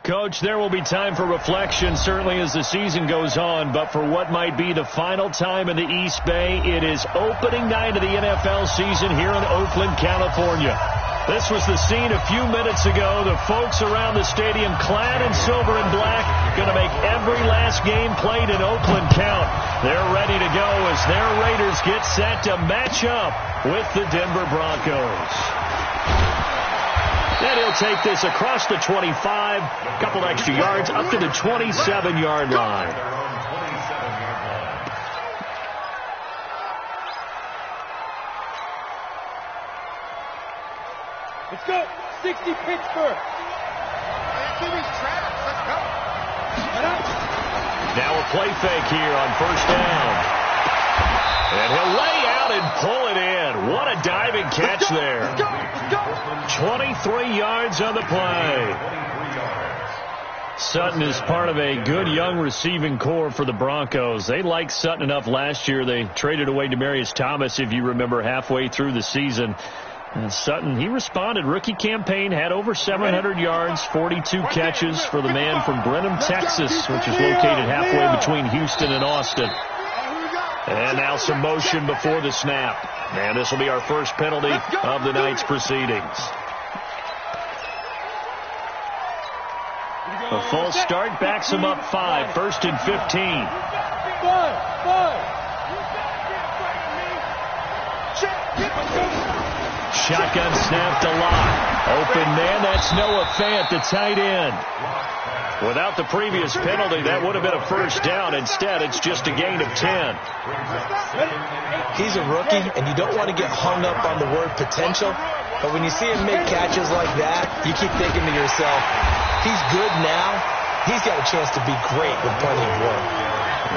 Coach, there will be time for reflection, certainly as the season goes on, but for what might be the final time in the East Bay, it is opening night of the NFL season here in Oakland, California. This was the scene a few minutes ago. The folks around the stadium clad in silver and black going to make every last game played in Oakland count. They're ready to go as their Raiders get set to match up with the Denver Broncos. And he'll take this across the 25, a couple extra yards, up to the 27-yard line. Let's go. 60 Pittsburgh. Let's go. Now a play fake here on first down. And he'll lay out and pull it in. What a diving catch there. 23 yards on the play. Sutton is part of a good young receiving core for the Broncos. They liked Sutton enough last year. They traded away Demaryius Thomas, if you remember, halfway through the season. And Sutton, he responded. Rookie campaign, had over 700 yards, 42 catches for the man from Brenham, Texas, which is located halfway between Houston and Austin. And now some motion before the snap. And this will be our first penalty of the night's proceedings. A false start backs him up 5, 1st and 15. Shotgun snap to Locke. Open man, that's Noah Fant, the tight end. Without the previous penalty, that would have been a first down. Instead, it's just a gain of 10. He's a rookie, and you don't want to get hung up on the word potential. But when you see him make catches like that, you keep thinking to yourself, he's good now. He's got a chance to be great with plenty of work.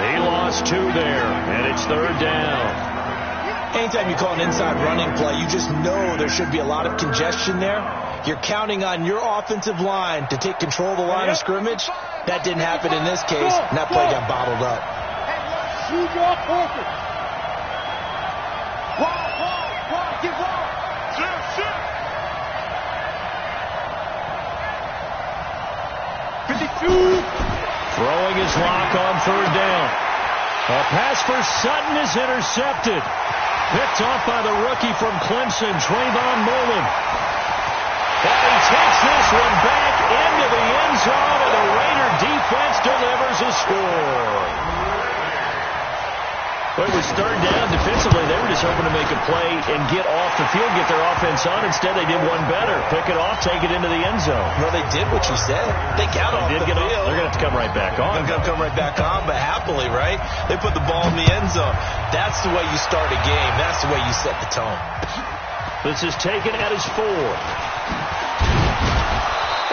He lost 2 there, and it's 3rd down. Anytime you call an inside running play, you just know there should be a lot of congestion there. You're counting on your offensive line to take control of the line of scrimmage. That didn't happen in this case, and that play got bottled up. Throwing his lock on 3rd down. A pass for Sutton is intercepted. Picked off by the rookie from Clemson, Trayvon Mullen. And he takes this one back into the end zone, and the Raider defense delivers a score. It was 3rd down defensively. They were just hoping to make a play and get off the field, get their offense on. Instead, they did one better. Pick it off, take it into the end zone. Well, they did what you said. They got off the field. They're going to have to come right back on. They're going to come right back on, but happily, right? They put the ball in the end zone. That's the way you start a game. That's the way you set the tone. This is taken at his 4.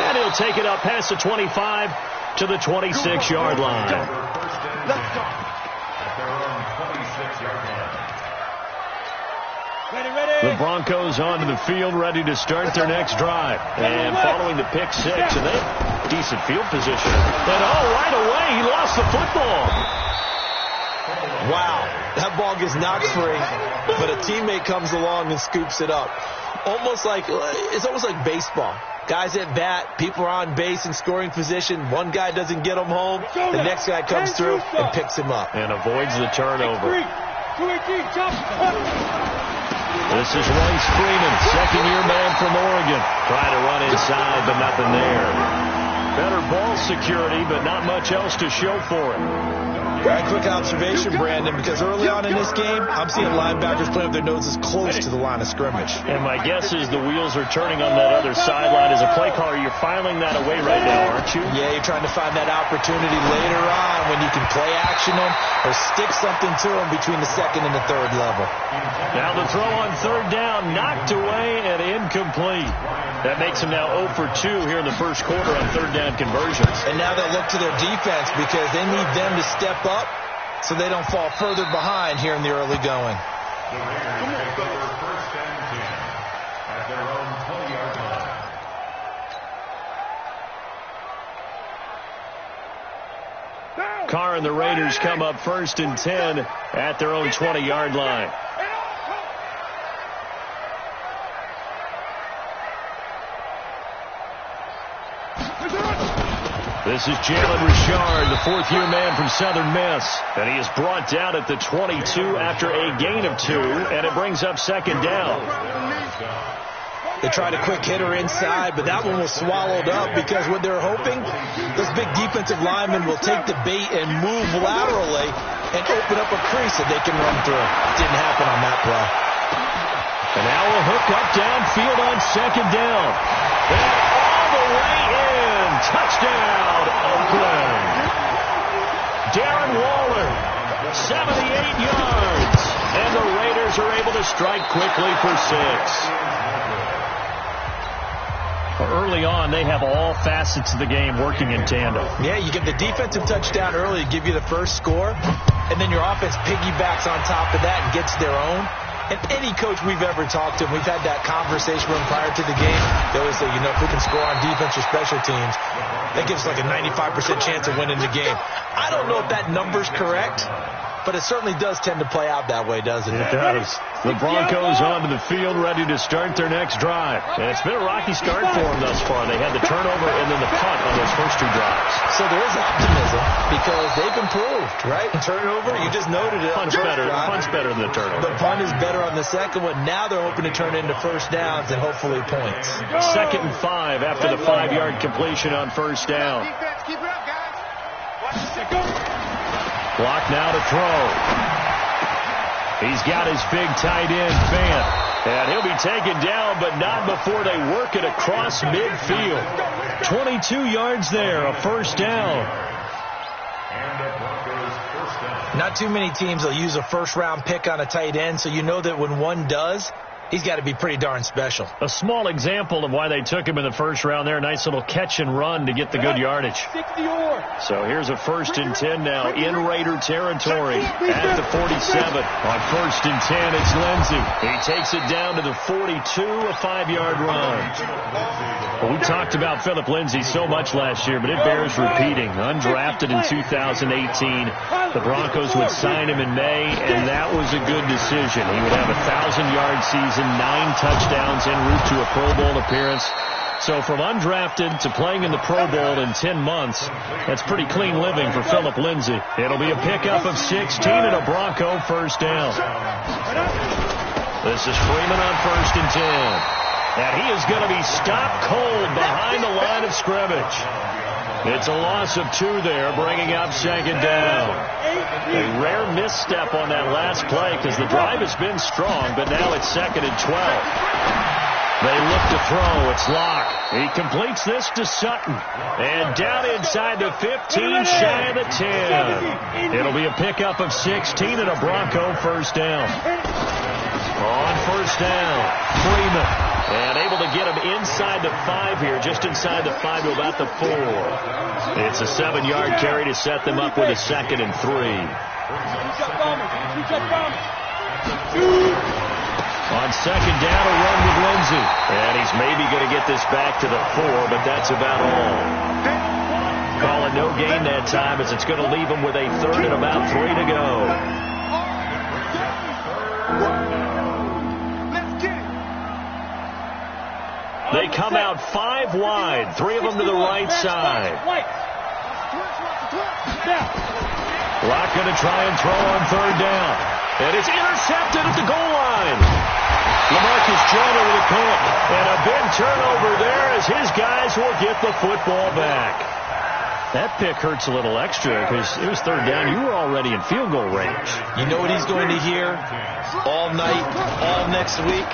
And he'll take it up past the 25 to the 26-yard line. Let's go. The Broncos onto the field, ready to start their next drive. And following the pick 6, and they have decent field position. And right away, he lost the football. Wow, that ball gets knocked free, but a teammate comes along and scoops it up. It's almost like baseball. Guys at bat, people are on base in scoring position. One guy doesn't get him home. The next guy comes through and picks him up. And avoids the turnover. This is Royce Freeman, second-year man from Oregon. Trying to run inside, but nothing there. Better ball security, but not much else to show for it. Right, quick observation, Brandon, because early on in this game, I'm seeing linebackers playing with their noses close to the line of scrimmage. And my guess is the wheels are turning on that other sideline. As a play caller, you're filing that away right now, aren't you? Yeah, you're trying to find that opportunity later on when you can play action them or stick something to them between the 2nd and the 3rd level. Now the throw on 3rd down, knocked away and incomplete. That makes them now 0 for 2 here in the first quarter on 3rd down conversions. And now they'll look to their defense because they need them to step up so they don't fall further behind here in the early going. Carr and the Raiders come up 1st and 10 at their own 20-yard line. This is Jalen Richard, the fourth-year man from Southern Miss. And he is brought down at the 22 after a gain of 2, and it brings up second down. They tried a quick hitter inside, but that one was swallowed up because what they're hoping, those big defensive linemen will take the bait and move laterally and open up a crease that they can run through. Didn't happen on that play. And now a hook up downfield on second down. And all the way in. Touchdown, Oakland. Darren Waller, 78 yards. And the Raiders are able to strike quickly for 6. Early on, they have all facets of the game working in tandem. Yeah, you get the defensive touchdown early to give you the first score, and then your offense piggybacks on top of that and gets their own. And any coach we've ever talked to, we've had that conversation with them prior to the game. They always say, if we can score on defense or special teams, that gives us like a 95% chance of winning the game. I don't know if that number's correct, but it certainly does tend to play out that way, doesn't it? It does. The Broncos onto the field ready to start their next drive. And it's been a rocky start for them thus far. They had the turnover and then the punt on those first 2 drives. So there is optimism because they've improved, right? Turnover, you just noted it. Punt's better than the turnover. The punt is better on the second one. Now they're hoping to turn it into first downs and hopefully points. 2nd and 5 after the 5-yard completion on first down. Keep it up, guys. Watch this. Go. Clock now to throw. He's got his big tight end, Fant. And he'll be taken down, but not before they work it across midfield. 22 yards there, a first down. Not too many teams will use a first-round pick on a tight end, so you know that when one does, he's got to be pretty darn special. A small example of why they took him in the first round there. Nice little catch and run to get the good yardage. So here's a 1st and 10 now in Raider territory at the 47. On 1st and 10, it's Lindsey. He takes it down to the 42, a 5-yard run. Well, we talked about Philip Lindsey so much last year, but it bears repeating. Undrafted in 2018. The Broncos would sign him in May, and that was a good decision. He would have a 1,000-yard season, 9 touchdowns en route to a Pro Bowl appearance. So from undrafted to playing in the Pro Bowl in 10 months, that's pretty clean living for Philip Lindsey. It'll be a pickup of 16 and a Bronco first down. This is Freeman on 1st and 10. And he is going to be stopped cold behind the line of scrimmage. It's a loss of 2 there, bringing up second down. A rare misstep on that last play because the drive has been strong, but now it's 2nd and 12. They look to throw. It's Locke. He completes this to Sutton. And down inside the 15, shy of the 10. It'll be a pickup of 16 and a Bronco first down. On first down, Freeman. And able to get him inside the 5 here, just inside the 5 to about the 4. It's a 7-yard carry to set them up with a 2nd and 3. On second down, a run with Lindsey. And he's maybe going to get this back to the 4, but that's about all. Calling no gain that time as it's going to leave him with a 3rd and about 3 to go. They come out 5 wide, 3 of them to the right side. Locke going to try and throw on 3rd down. And it's intercepted at the goal line. LaMarcus Joyner with a pick. And a big turnover there as his guys will get the football back. That pick hurts a little extra because it was 3rd down. You were already in field goal range. You know what he's going to hear all night, all next week?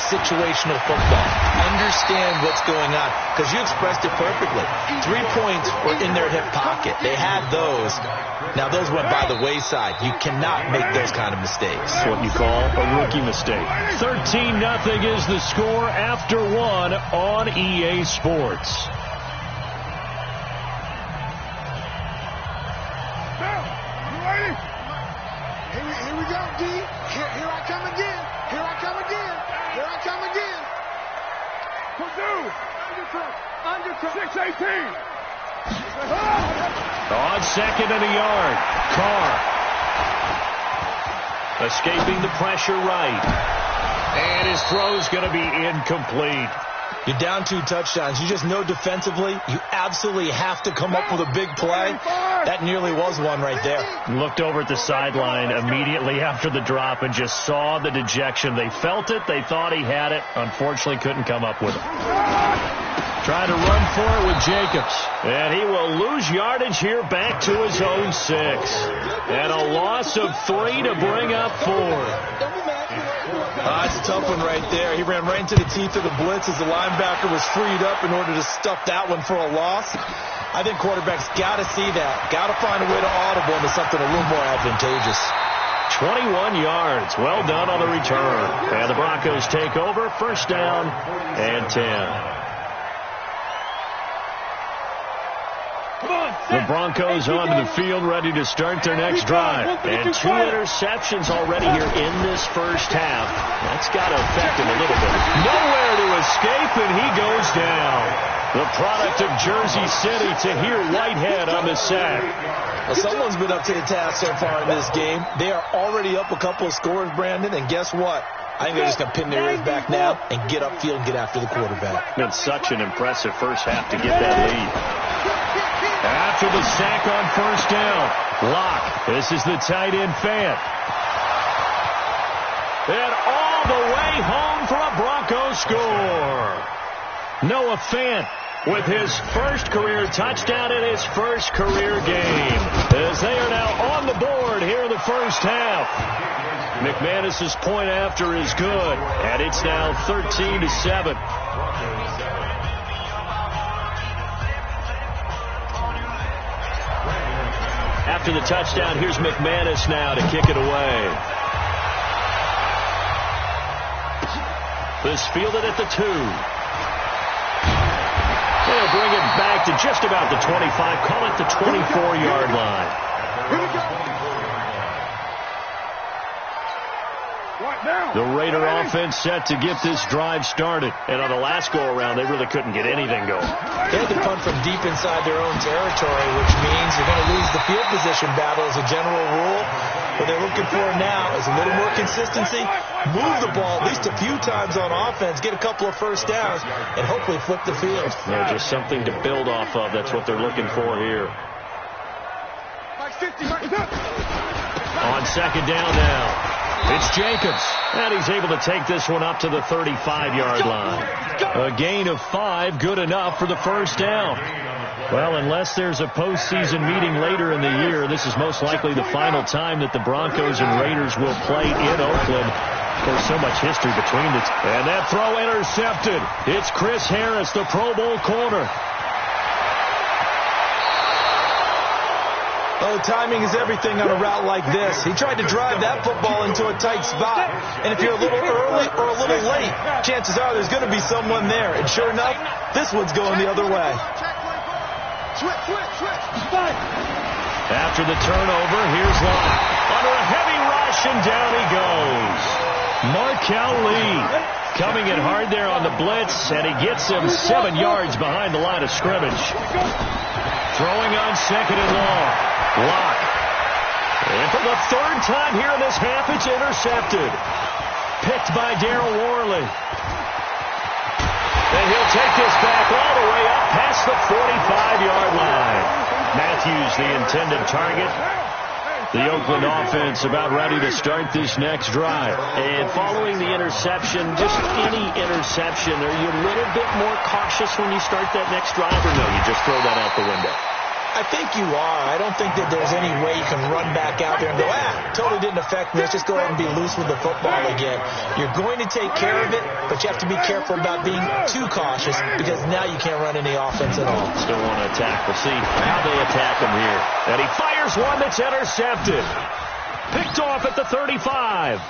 Situational football. Understand what's going on because you expressed it perfectly. 3 points were in their hip pocket. They had those. Now, those went by the wayside. You cannot make those kind of mistakes. That's what you call a rookie mistake. 13-0 is the score after 1 on EA Sports. Here we go, D. Here I come again. Here I come again. Here I come again. Purdue. Under 618. On 2nd and a yard. Carr. Escaping the pressure right. And his throw's going to be incomplete. You're down 2 touchdowns. You just know defensively you absolutely have to come up with a big play. That nearly was one right there. Looked over at the sideline immediately after the drop and just saw the dejection. They felt it. They thought he had it. Unfortunately, couldn't come up with it. Trying to run for it with Jacobs. And he will lose yardage here back to his own 6. And a loss of 3 to bring up 4. That's a tough one right there. He ran right into the teeth of the blitz as the linebacker was freed up in order to stuff that one for a loss. I think quarterbacks got to see that. Got to find a way to audible into something a little more advantageous. 21 yards. Well done on the return. And the Broncos take over. First down and 10. The Broncos onto the field, ready to start their next drive. And 2 interceptions already here in this first half. That's got to affect him a little bit. Nowhere to escape, and he goes down. The product of Jersey City, Tahir Whitehead on the sack. Well, someone's been up to the task so far in this game. They are already up a couple of scores, Brandon, and guess what? I think they're just going to pin their ears back now and get upfield and get after the quarterback. Been such an impressive first half to get that lead. After the sack on first down, Locke. This is the tight end Fant. And all the way home for a Broncos score. Noah Fant with his first career touchdown in his first career game. As they are now on the board here in the first half. McManus's point after is good, and it's now 13-7. After the touchdown, here's McManus now to kick it away. This fielded at the 2. They'll bring it back to just about the 25, call it the 24-yard line. Here we go. The Raider offense set to get this drive started. And on the last go-around, they really couldn't get anything going. They had to punt from deep inside their own territory, which means you're going to lose the field position battle as a general rule. What they're looking for now is a little more consistency, move the ball at least a few times on offense, get a couple of first downs, and hopefully flip the field. Yeah, just something to build off of. That's what they're looking for here. On second down now. It's Jacobs, and he's able to take this one up to the 35-yard line. A gain of 5, good enough for the first down. Well, unless there's a postseason meeting later in the year, this is most likely the final time that the Broncos and Raiders will play in Oakland. There's so much history between the two. And that throw intercepted. It's Chris Harris, the Pro Bowl corner. Oh, timing is everything on a route like this. He tried to drive that football into a tight spot. And if you're a little early or a little late, chances are there's going to be someone there. And sure enough, this one's going the other way. After the turnover, here's Locke. Under a heavy rush, and down he goes. Markel Lee coming in hard there on the blitz, and he gets him 7 yards behind the line of scrimmage. Throwing on second and long. Locke. And for the third time here in this half, it's intercepted. Picked by Darryl Worley. And he'll take this back all the way up past the 45-yard line. Matthews, the intended target. The Oakland offense about ready to start this next drive. And following the interception, just any interception, are you a little bit more cautious when you start that next drive, or no, you just throw that out the window? I think you are. I don't think that there's any way you can run back out there and go, totally didn't affect me. Let's just go ahead and be loose with the football again. You're going to take care of it, but you have to be careful about being too cautious because now you can't run any offense at all. Still want to attack. We'll see how they attack him here. And he fires one that's intercepted. Picked off at the 35.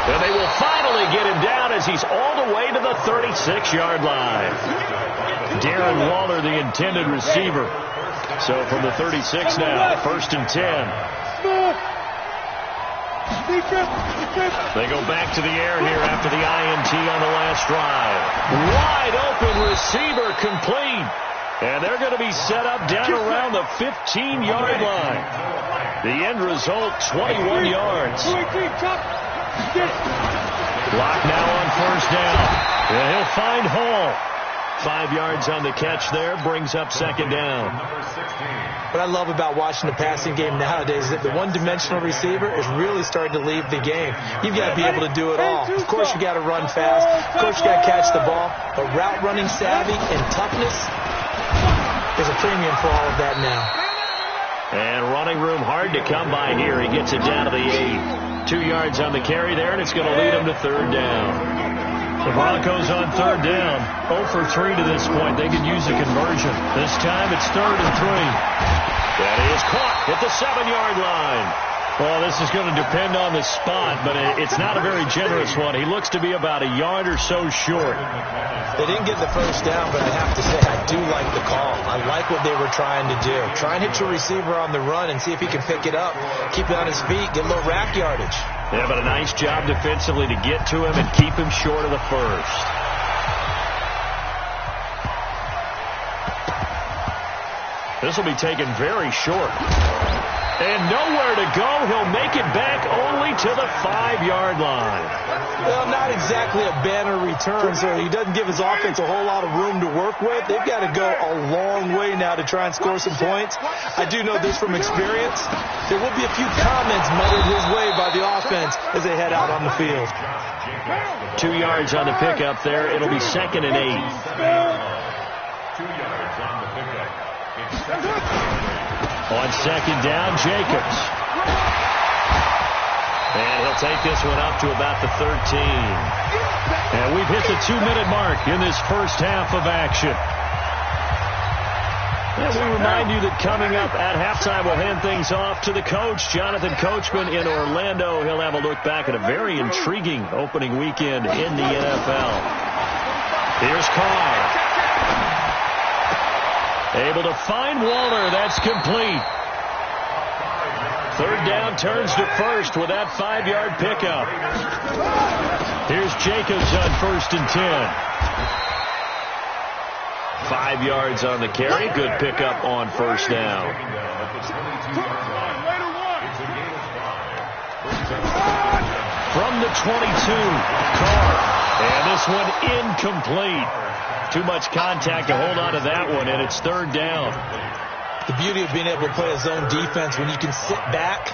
And they will finally get him down as he's all the way to the 36-yard line. Darren Waller, the intended receiver. So from the 36 now, first and 10. They go back to the air here after the INT on the last drive. Wide open receiver complete. And they're going to be set up down around the 15-yard line. The end result, 21 yards. Lock now on first down. And he'll find Hall. 5 yards on the catch there, brings up second down. What I love about watching the passing game nowadays is that the one-dimensional receiver is really starting to leave the game. You've got to be able to do it all. Of course, you got to run fast. Of course, you got to catch the ball. But route running savvy and toughness, there's a premium for all of that now. And running room hard to come by here. He gets it down to the 8. 2 yards on the carry there, and it's going to lead him to third down. The Broncos on third down. 0 for 3 to this point. They could use a conversion. This time it's 3rd and 3. That is caught at the 7-yard line. Well, this is going to depend on the spot, but it's not a very generous one. He looks to be about a yard or so short. They didn't get the first down, but I have to say I do like the call. I like what they were trying to do. Try and hit your receiver on the run and see if he can pick it up. Keep it on his feet, get a little rack yardage. Yeah, but a nice job defensively to get to him and keep him short of the first. This will be taken very short. And nowhere to go. He'll make it back only to the 5-yard line. Well, not exactly a banner return, so he doesn't give his offense a whole lot of room to work with. They've got to go a long way now to try and score some points. I do know this from experience. There will be a few comments muttered his way by the offense as they head out on the field. 2 yards on the pickup there. It'll be 2nd and 8. 2 yards on the pickup. On second down, Jacobs. And he'll take this one up to about the 13. And we've hit the 2-minute mark in this first half of action. And we remind you that coming up at halftime, we'll hand things off to the coach, Jonathan Coachman in Orlando. He'll have a look back at a very intriguing opening weekend in the NFL. Here's Carr. Able to find Waller. That's complete. Third down turns to first with that 5-yard pickup. Here's Jacobs on 1st and 10. 5 yards on the carry. Good pickup on first down. From the 22, Carr. And this one incomplete. Too much contact to hold on to that one, and it's third down. The beauty of being able to play a zone defense when you can sit back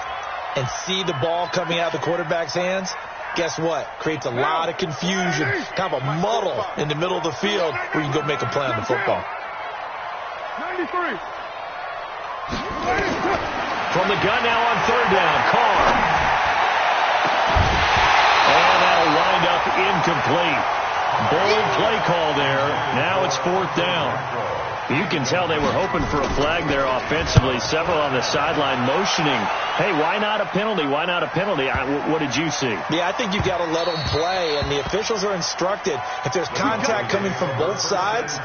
and see the ball coming out of the quarterback's hands, guess what? Creates a lot of confusion, kind of a muddle in the middle of the field where you can go make a play on the football. 93. From the gun now on third down, Carr. And that'll wind up incomplete. Bold play call there. Now it's 4th down. You can tell they were hoping for a flag there offensively. Several on the sideline motioning, hey, why not a penalty? Why not a penalty? What did you see? Yeah, I think you've got to let them play, and the officials are instructed. If there's contact coming from both sides,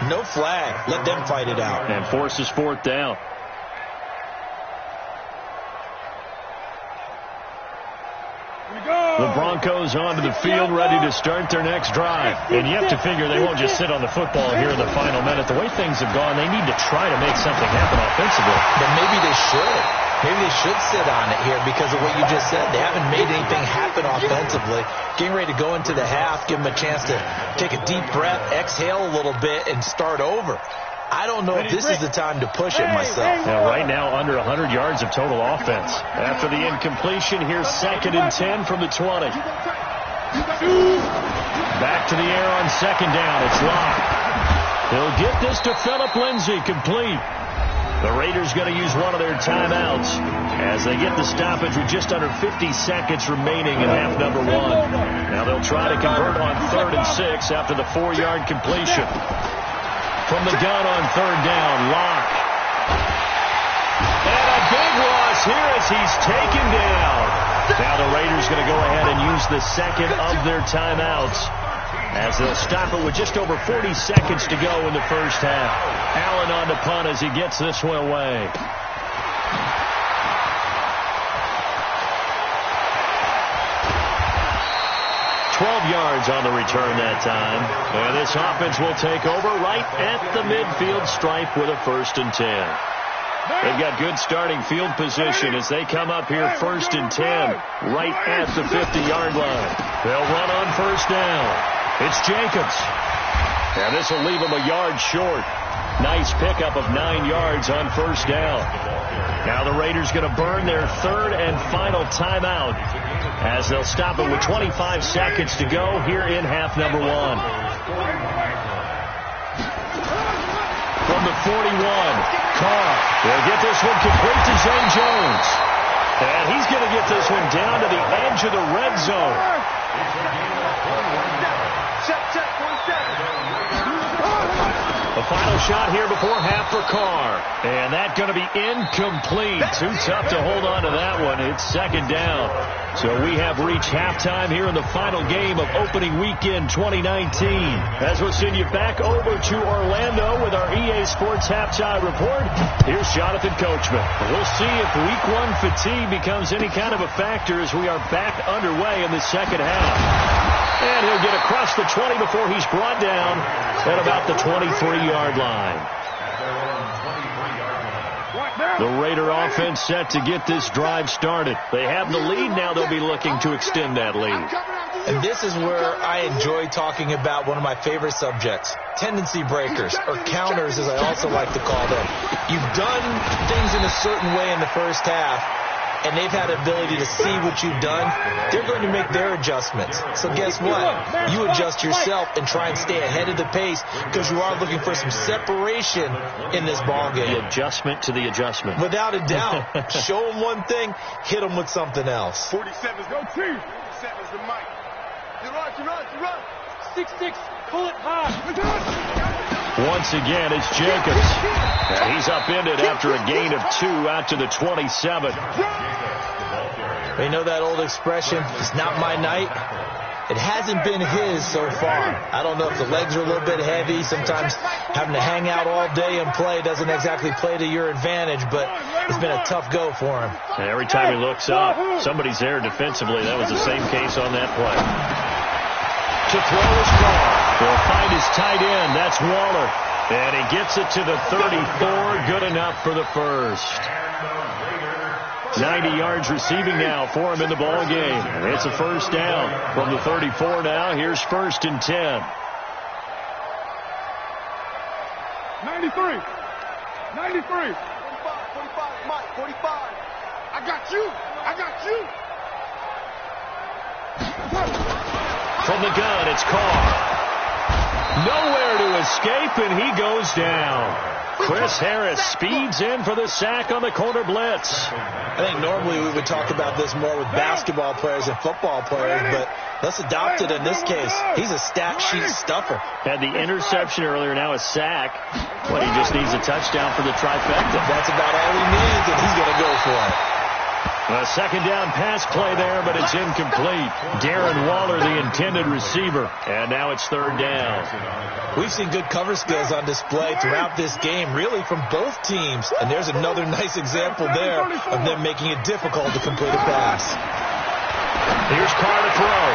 no flag. Let them fight it out. And forces 4th down. The Broncos onto the field, ready to start their next drive. And you have to figure they won't just sit on the football here in the final minute. The way things have gone, they need to try to make something happen offensively. But maybe they should. Maybe they should sit on it here because of what you just said. They haven't made anything happen offensively. Getting ready to go into the half, give them a chance to take a deep breath, exhale a little bit, and start over. I don't know if this is the time to push it myself. Yeah, right now under 100 yards of total offense. After the incompletion, here's 2nd and 10 from the 20. Back to the air on second down. It's locked. He'll get this to Phillip Lindsay, complete. The Raiders going to use one of their timeouts as they get the stoppage with just under 50 seconds remaining in half number 1. Now they'll try to convert on 3rd and 6 after the 4-yard completion. From the gun on third down, Locke. And a big loss here as he's taken down. Now the Raiders going to go ahead and use the second of their timeouts as they'll stop it with just over 40 seconds to go in the first half. Allen on the punt as he gets this one away. 12 yards on the return that time. And this offense will take over right at the midfield stripe with a 1st and 10. They've got good starting field position as they come up here 1st and 10, right at the 50-yard line. They'll run on 1st down. It's Jacobs. And this will leave them a yard short. Nice pickup of 9 yards on 1st down. Now the Raiders going to burn their 3rd and final timeout as they'll stop it with 25 seconds to go here in half number 1. From the 41, Carr will get this one complete to Zay Jones. And he's going to get this one down to the edge of the red zone. The final shot here before half for Carr. And that's going to be incomplete. Too tough to hold on to that one. It's 2nd down. So we have reached halftime here in the final game of opening weekend 2019. As we'll send you back over to Orlando with our EA Sports Halftime Report, here's Jonathan Coachman. We'll see if week 1 fatigue becomes any kind of a factor as we are back underway in the second half. And he'll get across the 20 before he's brought down at about the 23-yard line. The Raider offense set to get this drive started. They have the lead. Now they'll be looking to extend that lead. And this is where I enjoy talking about one of my favorite subjects, tendency breakers, or counters as I also like to call them. You've done things in a certain way in the first half, and they've had the ability to see what you've done. They're going to make their adjustments. So guess what? You adjust yourself and try and stay ahead of the pace because you are looking for some separation in this ball game. The adjustment to the adjustment. Without a doubt. Show them one thing, hit them with something else. 47's go team. 47's the mic. You run. 6-6, pull it high. Once again, it's Jacobs. And he's upended after a gain of 2 out to the 27. You know that old expression, it's not my night? It hasn't been his so far. I don't know if the legs are a little bit heavy. Sometimes having to hang out all day and play doesn't exactly play to your advantage, but it's been a tough go for him. And every time he looks up, somebody's there defensively. That was the same case on that play. To throw his ball. He'll find his tight end. That's Waller. And he gets it to the 34. Good enough for the first. 90 yards receiving now for him in the ball game. It's a 1st down from the 34 now. Here's 1st and 10. 93. 45, Mike, 45. I got you. From the gun, it's Carr. Nowhere to escape, and he goes down. Chris Harris speeds in for the sack on the corner blitz. I think normally we would talk about this more with basketball players and football players, but let's adopt it in this case. He's a stat sheet stuffer. Had the interception earlier, now a sack. But he just needs a touchdown for the trifecta. That's about all he needs, and he's going to go for it. A 2nd down pass play there, but it's incomplete. Darren Waller, the intended receiver. And now it's 3rd down. We've seen good cover skills on display throughout this game, really from both teams. And there's another nice example there of them making it difficult to complete a pass. Here's Carr to throw.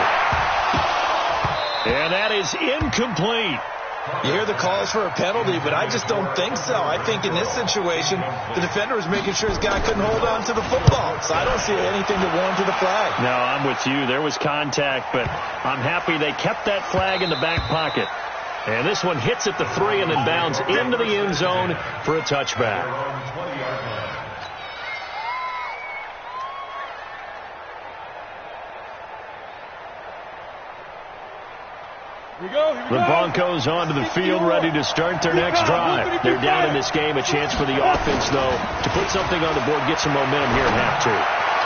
And that is incomplete. You hear the calls for a penalty, but I just don't think so. I think in this situation, the defender was making sure his guy couldn't hold on to the football. So I don't see anything that warranted a flag. No, I'm with you. There was contact, but I'm happy they kept that flag in the back pocket. And this one hits at the 3 and then bounds into the end zone for a touchback. The Broncos onto the field, ready to start their next drive. They're down in this game. A chance for the offense, though, to put something on the board, get some momentum here in half 2.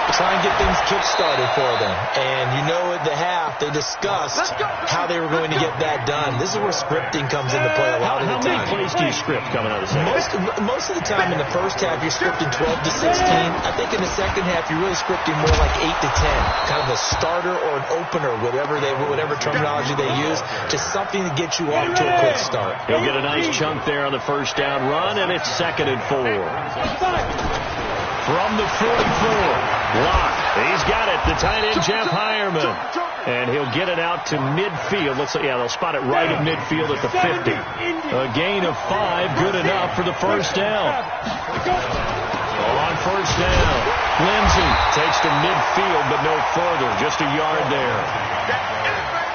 Try and get things kick-started for them. And you know at the half, they discussed how they were going to get that done. This is where scripting comes into play a lot of the time. How many plays do you script coming out of the second? Most of the time in the first half, you're scripting 12 to 16. I think in the second half, you're really scripting more like 8 to 10. Kind of a starter or an opener, whatever terminology they use. Just something to get you off to a quick start. He'll get a nice chunk there on the 1st down run, and it's 2nd and 4. From the 44. Block. He's got it. The tight end, Jeff Hireman. And he'll get it out to midfield. Looks like, yeah, they'll spot it right at midfield at the 50. A gain of 5, good enough for the first down. On first down, Lindsey takes to midfield, but no further. Just a yard there.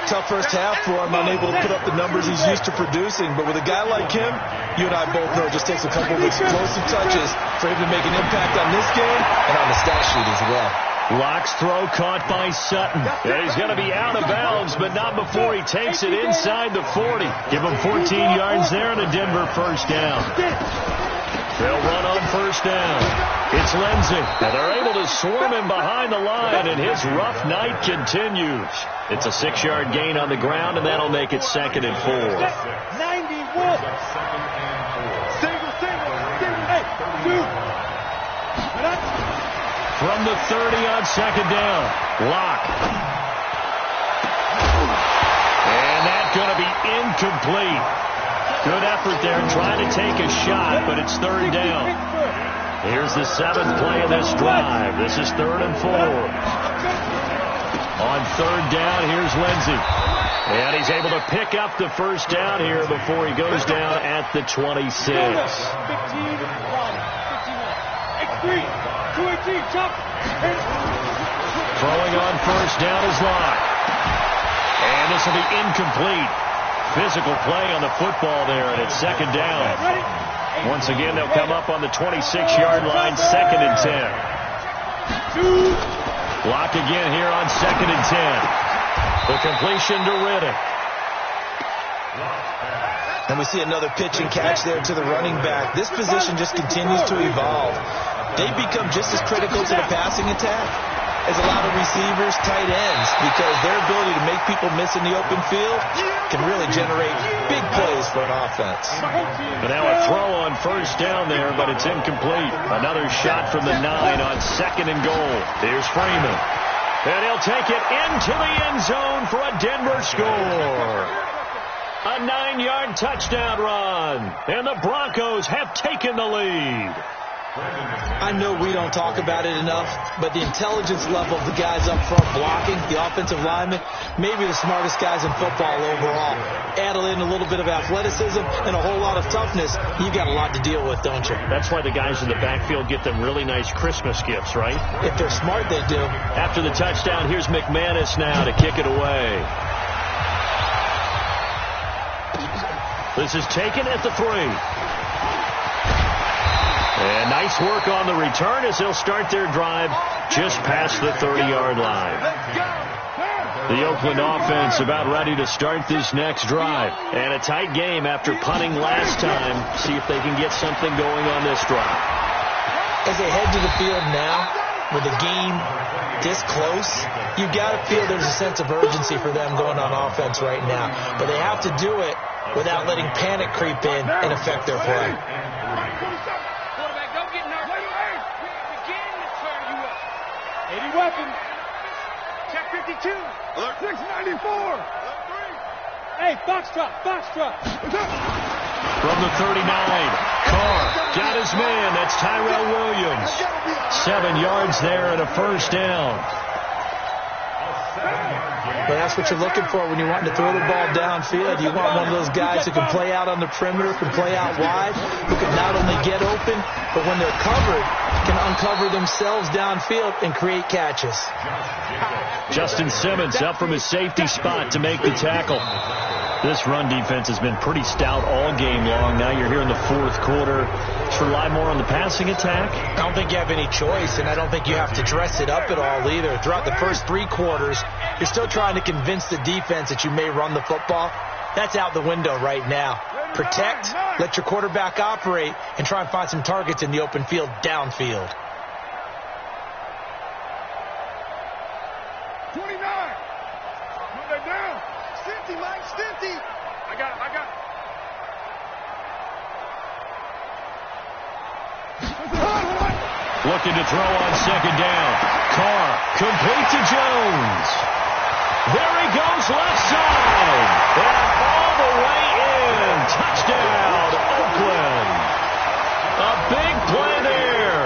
Tough first half for him, unable to put up the numbers he's used to producing. But with a guy like him, you and I both know it just takes a couple of explosive touches for him to make an impact on this game and on the stat sheet as well. Locke's throw caught by Sutton. And he's going to be out of bounds, but not before he takes it inside the 40. Give him 14 yards there and a Denver first down. They'll run on first down. It's Lindsey. And they're able to swarm him behind the line, and his rough night continues. It's a 6-yard gain on the ground, and that'll make it 2nd and 4. 91. Single. Hey, 2. From the 30 on second down, Locke. And that's going to be incomplete. Good effort there trying to take a shot, but it's 3rd down. Here's the 7th play of this drive. This is 3rd and 4. On 3rd down, here's Lindsey. And he's able to pick up the first down here before he goes down at the 26. 15, 51. 3, 2-18, chop. Throwing on first down is Locke. And this will be incomplete. Physical play on the football there, and it's 2nd down. Once again, they'll come up on the 26-yard line, 2nd and 10. Locke again here on 2nd and 10. The completion to Riddick. And we see another pitch and catch there to the running back. This position just continues to evolve. They become just as critical to the passing attack as a lot of receivers, tight ends, because their ability to make people miss in the open field can really generate big plays for an offense. But now a throw on first down there, but it's incomplete. Another shot from the 9 on 2nd and goal. Here's Freeman. And he'll take it into the end zone for a Denver score. A 9-yard touchdown run. And the Broncos have taken the lead. I know we don't talk about it enough, but the intelligence level of the guys up front blocking, the offensive linemen, maybe the smartest guys in football overall. Add in a little bit of athleticism and a whole lot of toughness, you got a lot to deal with, don't you? That's why the guys in the backfield get them really nice Christmas gifts, right? If they're smart, they do. After the touchdown, here's McManus now to kick it away. This is taken at the 3. And nice work on the return as they'll start their drive just past the 30-yard line. The Oakland offense about ready to start this next drive. And a tight game after punting last time. See if they can get something going on this drive. As they head to the field now, with the game this close, you've got to feel there's a sense of urgency for them going on offense right now. But they have to do it without letting panic creep in and affect their play. 80 weapon. Check 52. 694. Hey, box drop. From the 39, Carr got his man. That's Tyrell Williams. 7 yards there and a first down. But that's what you're looking for when you're wanting to throw the ball downfield. You want one of those guys who can play out on the perimeter, can play out wide, who can not only get open, but when they're covered, can uncover themselves downfield and create catches. Justin Simmons up from his safety spot to make the tackle. This run defense has been pretty stout all game long. Now you're here in the 4th quarter. Just rely more on the passing attack. I don't think you have any choice, and I don't think you have to dress it up at all either. Throughout the first 3 quarters, you're still trying to convince the defense that you may run the football. That's out the window right now. Protect, let your quarterback operate, and try and find some targets in the open field downfield. 29. Move that down. 50, Mike, 50. I got it. Looking to throw on second down. Carr complete to Jones. There he goes left side. And all the way in. Touchdown, Oakland. A big play there.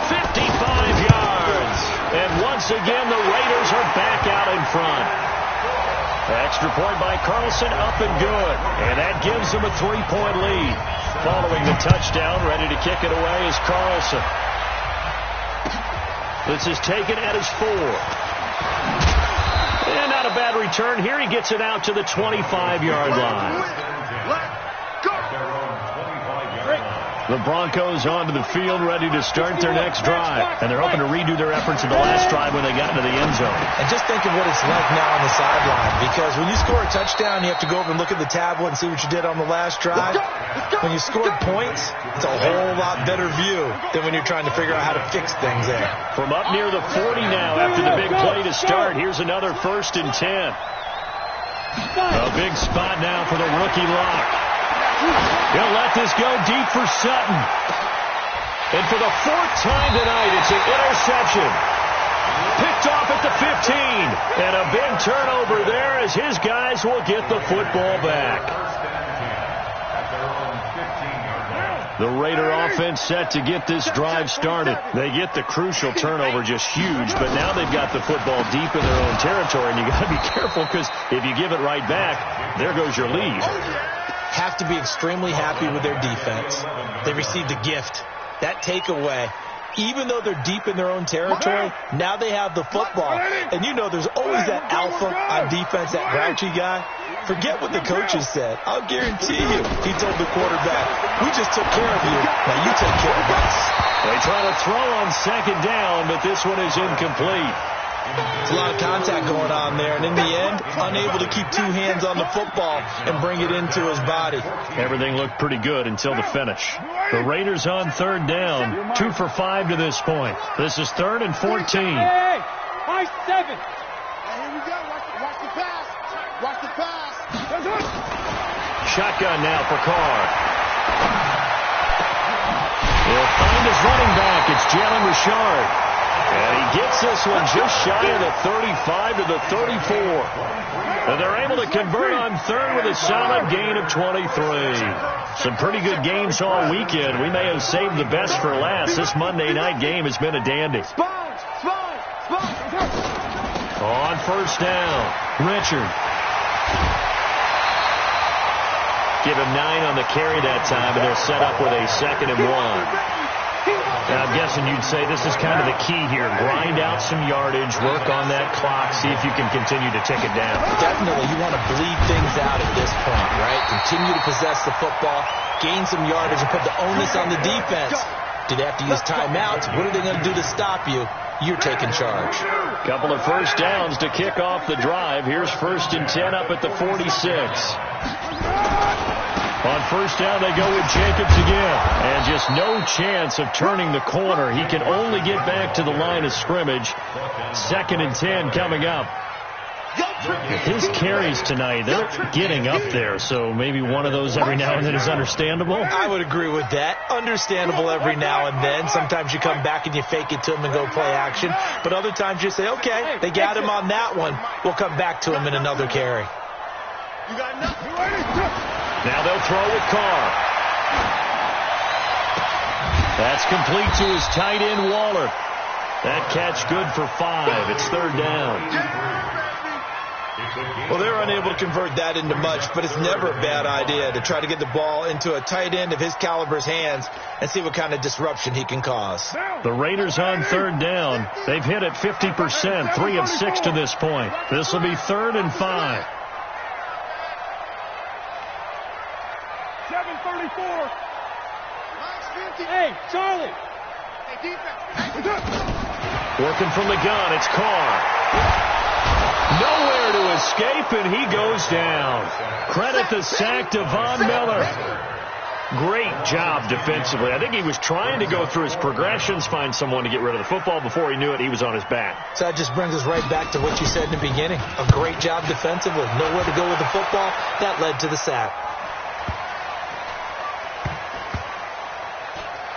55 yards. extra point by Carlson, up and good. And that gives them a 3-point lead. Following the touchdown, ready to kick it away is Carlson. This is taken at his 4. And not a bad return here. He gets it out to the 25-yard line. The Broncos onto the field, ready to start their next drive. And they're hoping to redo their efforts in the last drive when they got into the end zone. And just think of what it's like now on the sideline. Because when you score a touchdown, you have to go over and look at the tablet and see what you did on the last drive. When you scored points, it's a whole lot better view than when you're trying to figure out how to fix things there. From up near the 40 now after the big play to start. Here's another 1st and 10. A big spot now for the rookie lock. He'll let this go deep for Sutton. And for the 4th time tonight, it's an interception. Picked off at the 15. And a big turnover there as his guys will get the football back. The Raider offense set to get this drive started. They get the crucial turnover, just huge, but now they've got the football deep in their own territory, and you got to be careful because if you give it right back, there goes your lead. Have to be extremely happy with their defense. They received a gift. That takeaway, even though they're deep in their own territory, now they have the football. And you know there's always that alpha on defense, that grouchy guy. Forget what the coaches said. I'll guarantee you, he told the quarterback, we just took care of you. Now you take care of us. They try to throw on 2nd down, but this one is incomplete. There's a lot of contact going on there, and in the end, unable to keep 2 hands on the football and bring it into his body. Everything looked pretty good until the finish. The Raiders on 3rd down, 2 for 5 to this point. This is 3rd and 14. Hey, high 7. Here we go. Watch the pass. Watch the pass. Shotgun now for Carr. He'll find his running back. It's Jalen Richard. And he gets this one just shy of the 35 to the 34. And they're able to convert on 3rd with a solid gain of 23. Some pretty good games all weekend. We may have saved the best for last. This Monday night game has been a dandy. On 1st down, Richard. Give him 9 on the carry that time, and they'll set up with a 2nd and 1. Now, I'm guessing you'd say this is kind of the key here. Grind out some yardage, work on that clock, see if you can continue to tick it down. Definitely, you want to bleed things out at this point, right? Continue to possess the football, gain some yardage, and put the onus on the defense. Do they have to use timeouts? What are they going to do to stop you? You're taking charge. Couple of 1st downs to kick off the drive. Here's 1st and 10 up at the 46. On 1st down, they go with Jacobs again. And just no chance of turning the corner. He can only get back to the line of scrimmage. 2nd and 10 coming up. His carries tonight, they're getting up there. So maybe one of those every now and then is understandable. I would agree with that. Understandable every now and then. Sometimes you come back and you fake it to him and go play action. But other times you say, okay, they got him on that one. We'll come back to him in another carry. You got nothing. Now they'll throw with Carr. That's complete to his tight end, Waller. That catch good for 5. It's 3rd down. Well, they're unable to convert that into much, but it's never a bad idea to try to get the ball into a tight end of his caliber's hands and see what kind of disruption he can cause. The Raiders on 3rd down. They've hit it 50%, 3 of 6 to this point. This will be 3rd and 5. 7:34. Hey, Charlie. Hey, defense. Working from the gun, it's Carr. Nowhere to escape, and he goes down. Credit the sack to Von Miller. Great job defensively. I think he was trying to go through his progressions, find someone to get rid of the football. Before he knew it, he was on his back. So that just brings us right back to what you said in the beginning. A great job defensively. Nowhere to go with the football. That led to the sack.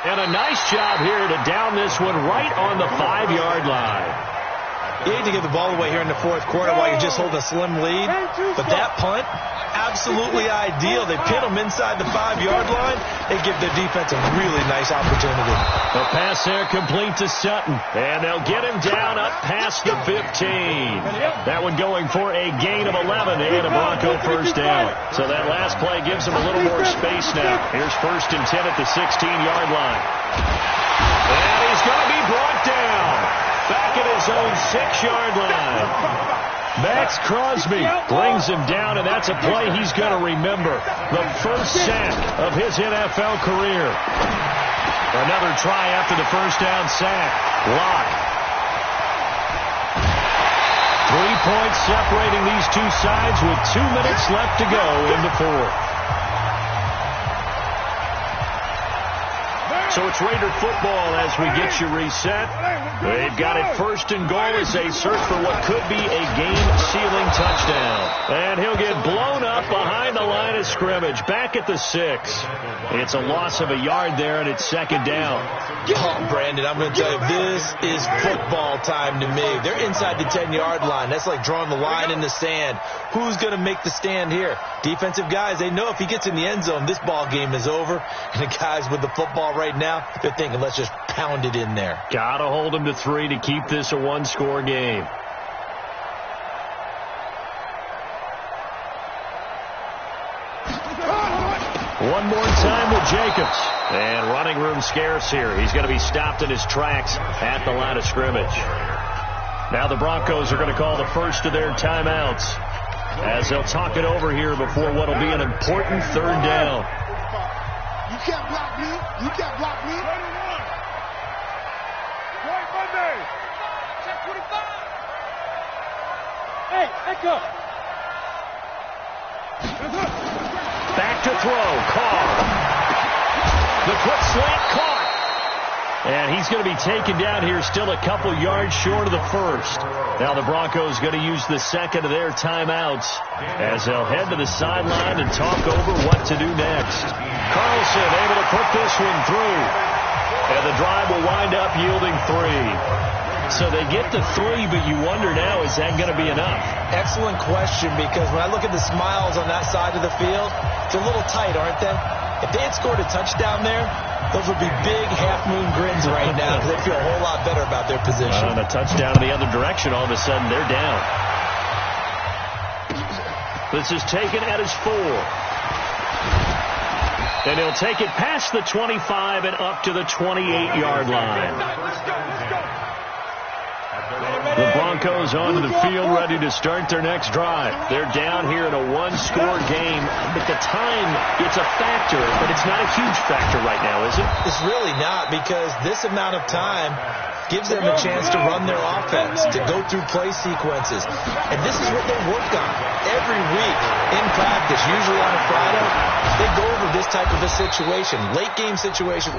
And a nice job here to down this one right on the 5-yard line. You hate to give the ball away here in the 4th quarter while you're just holding a slim lead. But that punt, absolutely ideal. They pin them inside the 5-yard line. They give their defense a really nice opportunity. The pass there complete to Sutton. And they'll get him down up past the 15. That one going for a gain of 11 and a Bronco first down. So that last play gives them a little more space now. Here's 1st and 10 at the 16-yard line. And he's going to be brought down back at his own 6-yard line. Max Crosby brings him down, and that's a play he's going to remember. The first sack of his NFL career. Another try after the first down sack. Lock. 3 points separating these two sides with 2 minutes left to go in the fourth. So it's Raider football as we get you reset. They've got it 1st and goal as they search for what could be a game-sealing touchdown. And he'll get blown up behind the line of scrimmage, back at the 6. It's a loss of a yard there, and it's 2nd down. Oh, Brandon, I'm going to tell you, this is football time to me. They're inside the 10-yard line. That's like drawing the line in the sand. Who's going to make the stand here? Defensive guys, they know if he gets in the end zone, this ball game is over. And the guys with the football right now, they're thinking, let's just pound it in there. Got to hold them to 3 to keep this a one-score game. One more time with Jacobs. And running room scarce here. He's going to be stopped in his tracks at the line of scrimmage. Now the Broncos are going to call the first of their timeouts as they'll talk it over here before what will be an important 3rd down. You can't block me. You can't block me. Hey, echo. Back to throw. Carr. The quick slant caught. And he's going to be taken down here still a couple yards short of the 1st. Now the Broncos going to use the 2nd of their timeouts as they'll head to the sideline and talk over what to do next. Carlson able to put this one through. And the drive will wind up yielding 3. So they get to 3, but you wonder now, is that going to be enough? Excellent question, because when I look at the smiles on that side of the field, it's a little tight, aren't they? If they had scored a touchdown there, those would be big half-moon grins right now because they feel a whole lot better about their position. And a touchdown in the other direction, all of a sudden they're down. This is taken at his 4. And he'll take it past the 25 and up to the 28-yard line. The Broncos onto the field ready to start their next drive. They're down here in a one-score game. At the time, it's a factor, but it's not a huge factor right now, is it? It's really not, because this amount of time gives them a chance to run their offense, to go through play sequences. And this is what they work on every week in practice, usually on a Friday. They go over this type of a situation, late-game situation.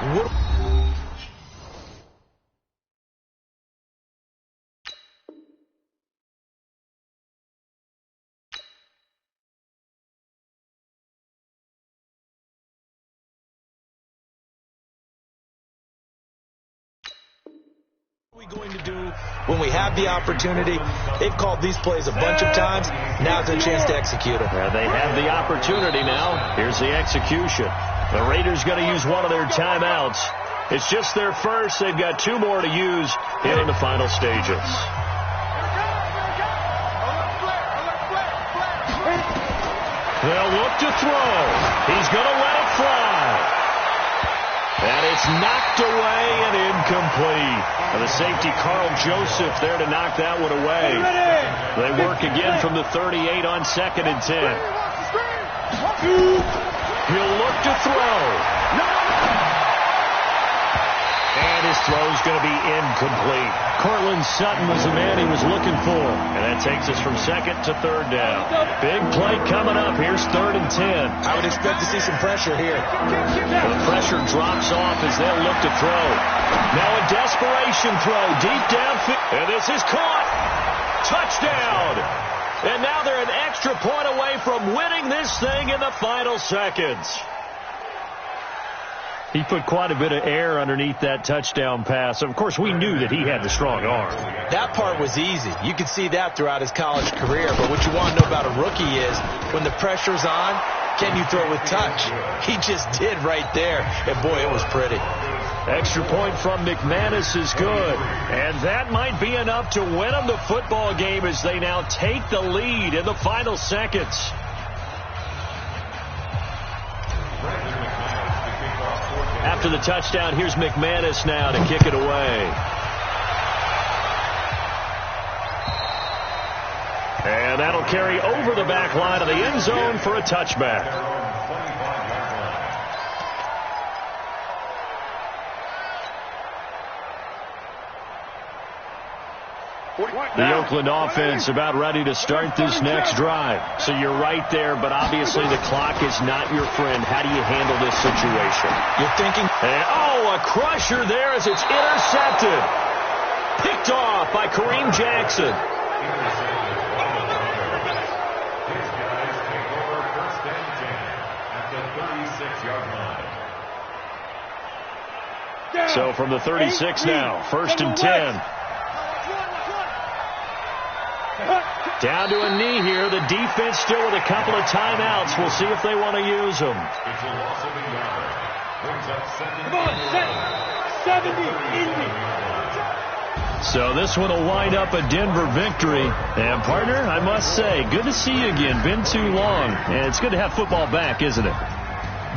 Going to do when we have the opportunity. They've called these plays a bunch of times. Now's their chance to execute them. They have the opportunity now. Here's the execution. The Raiders going to use one of their timeouts. It's just their first. They've got 2 more to use in the final stages. They'll look to throw. He's going to let it fly. And it's knocked away and incomplete. And the safety, Carl Joseph, there to knock that one away. They work again from the 38 on 2nd and 10. He'll look to throw. And his throw's going to be incomplete. Cortland Sutton was the man he was looking for. And that takes us from 2nd to 3rd down. Big play coming up. Here's 3rd and 10. I would expect to see some pressure here. The pressure drops off as they'll look to throw. Now a desperation throw deep downfield. And this is caught. Touchdown. And now they're an extra point away from winning this thing in the final seconds. He put quite a bit of air underneath that touchdown pass. Of course, we knew that he had the strong arm. That part was easy. You could see that throughout his college career. But what you want to know about a rookie is when the pressure's on, can you throw with touch? He just did right there. And, boy, it was pretty. Extra point from McManus is good. And that might be enough to win them the football game as they now take the lead in the final seconds. After the touchdown, here's McManus now to kick it away. And that'll carry over the back line of the end zone for a touchback. The Oakland offense about ready to start this next drive. So you're right there, but obviously the clock is not your friend. How do you handle this situation? You're thinking... And, a crusher there as it's intercepted. Picked off by Kareem Jackson. So from the 36 now, 1st and 10. Down to a knee here. The defense still with a couple of timeouts. We'll see if they want to use them. Come on, 70, Indy. So this one will wind up a Denver victory. And, partner, I must say, good to see you again. Been too long. And it's good to have football back, isn't it?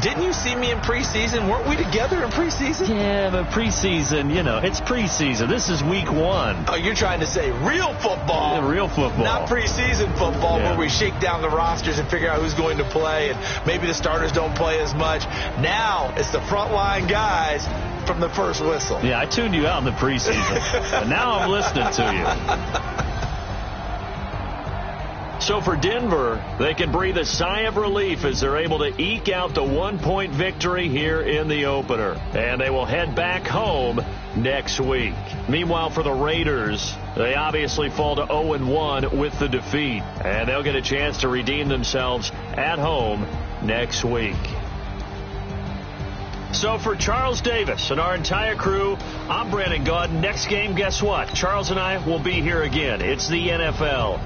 Didn't you see me in preseason? Weren't we together in preseason? Yeah, but preseason, it's preseason. This is week 1. Oh, you're trying to say real football. Yeah, real football. Not preseason football where we shake down the rosters and figure out who's going to play, and maybe the starters don't play as much. Now it's the frontline guys from the first whistle. Yeah, I tuned you out in the preseason, and now I'm listening to you. So for Denver, they can breathe a sigh of relief as they're able to eke out the 1-point victory here in the opener. And they will head back home next week. Meanwhile, for the Raiders, they obviously fall to 0-1 with the defeat. And they'll get a chance to redeem themselves at home next week. So for Charles Davis and our entire crew, I'm Brandon Gaudin. Next game, guess what? Charles and I will be here again. It's the NFL.